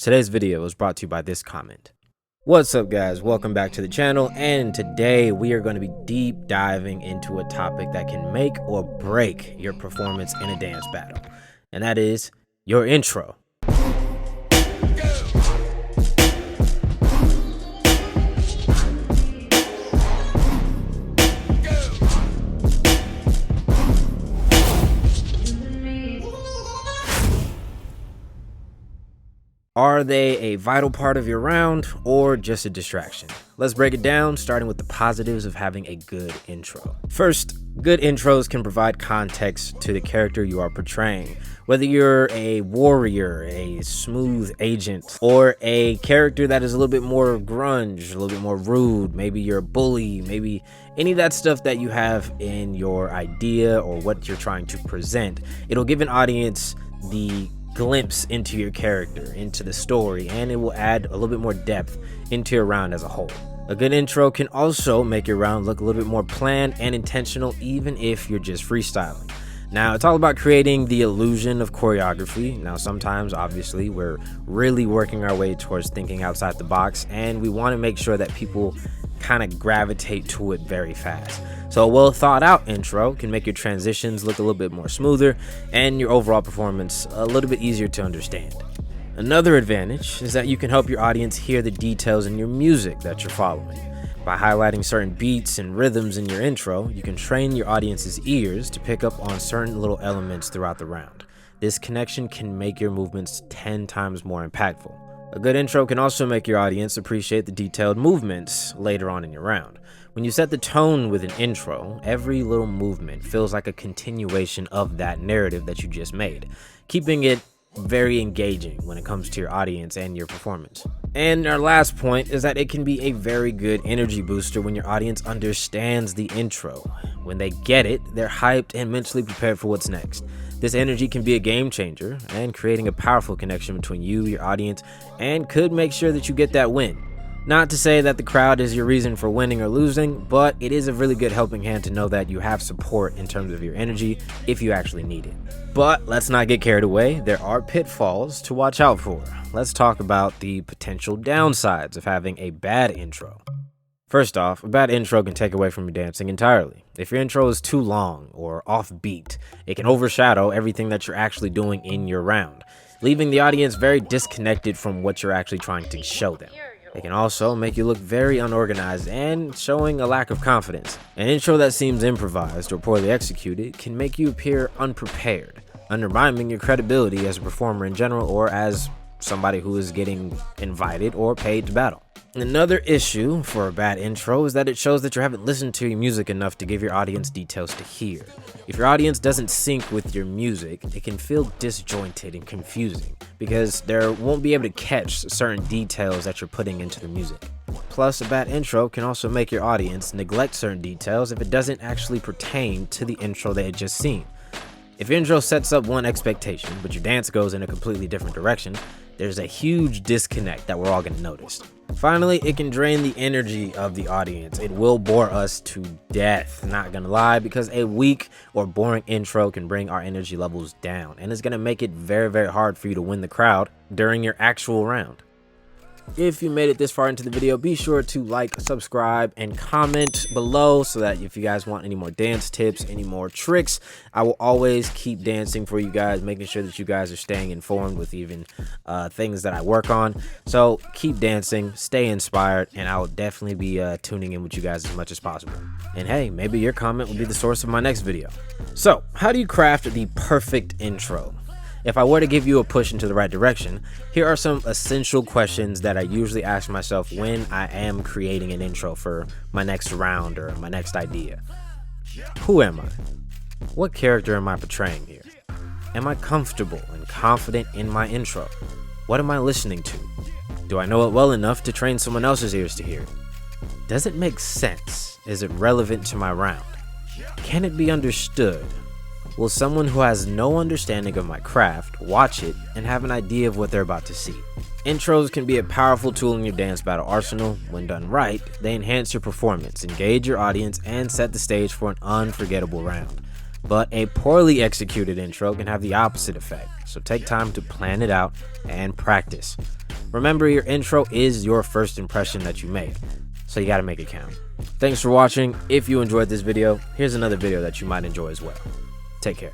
Today's video is brought to you by this comment. What's up guys, welcome back to the channel, and today we are going to be deep diving into a topic that can make or break your performance in a dance battle, and that is your intro. Are they a vital part of your round or just a distraction? Let's break it down, starting with the positives of having a good intro. First, good intros can provide context to the character you are portraying. Whether you're a warrior, a smooth agent, or a character that is a little bit more grunge, a little bit more rude, maybe you're a bully, maybe any of that stuff that you have in your idea or what you're trying to present, it'll give an audience the glimpse into your character, into the story, and it will add a little bit more depth into your round as a whole. A good intro can also make your round look a little bit more planned and intentional, even if you're just freestyling. Now, it's all about creating the illusion of choreography. Now, sometimes, obviously, we're really working our way towards thinking outside the box, and we want to make sure that people kind of gravitate to it very fast. So a well thought out intro can make your transitions look a little bit more smoother and your overall performance a little bit easier to understand. Another advantage is that you can help your audience hear the details in your music that you're following. By highlighting certain beats and rhythms in your intro, you can train your audience's ears to pick up on certain little elements throughout the round. This connection can make your movements 10 times more impactful. A good intro can also make your audience appreciate the detailed movements later on in your round. When you set the tone with an intro, every little movement feels like a continuation of that narrative that you just made, keeping it very engaging when it comes to your audience and your performance. And our last point is that it can be a very good energy booster when your audience understands the intro. When they get it, they're hyped and mentally prepared for what's next. This energy can be a game changer and creating a powerful connection between you, your audience, and could make sure that you get that win. Not to say that the crowd is your reason for winning or losing, but it is a really good helping hand to know that you have support in terms of your energy if you actually need it. But let's not get carried away. There are pitfalls to watch out for. Let's talk about the potential downsides of having a bad intro. First off, a bad intro can take away from your dancing entirely. If your intro is too long or offbeat, it can overshadow everything that you're actually doing in your round, leaving the audience very disconnected from what you're actually trying to show them. It can also make you look very unorganized and showing a lack of confidence. An intro that seems improvised or poorly executed can make you appear unprepared, undermining your credibility as a performer in general or as somebody who is getting invited or paid to battle. Another issue for a bad intro is that it shows that you haven't listened to your music enough to give your audience details to hear. If your audience doesn't sync with your music, it can feel disjointed and confusing because they won't be able to catch certain details that you're putting into the music. Plus, a bad intro can also make your audience neglect certain details if it doesn't actually pertain to the intro they had just seen. If your intro sets up one expectation, but your dance goes in a completely different direction, there's a huge disconnect that we're all going to notice. Finally, it can drain the energy of the audience. It will bore us to death, not gonna lie, because a weak or boring intro can bring our energy levels down, and it's gonna make it very, very hard for you to win the crowd during your actual round. If you made it this far into the video, be sure to like, subscribe, and comment below so that if you guys want any more dance tips, any more tricks, I will always keep dancing for you guys, making sure that you guys are staying informed with even things that I work on. So keep dancing, stay inspired, and I will definitely be tuning in with you guys as much as possible. And hey, maybe your comment will be the source of my next video. So, how do you craft the perfect intro? If I were to give you a push into the right direction, here are some essential questions that I usually ask myself when I am creating an intro for my next round or my next idea. Who am I? What character am I portraying here? Am I comfortable and confident in my intro? What am I listening to? Do I know it well enough to train someone else's ears to hear it? Does it make sense? Is it relevant to my round? Can it be understood? Will someone who has no understanding of my craft watch it and have an idea of what they're about to see? Intros can be a powerful tool in your dance battle arsenal. When done right, they enhance your performance, engage your audience, and set the stage for an unforgettable round. But a poorly executed intro can have the opposite effect, so take time to plan it out and practice. Remember, your intro is your first impression that you make, so you gotta make it count. Thanks for watching. If you enjoyed this video, here's another video that you might enjoy as well. Take care.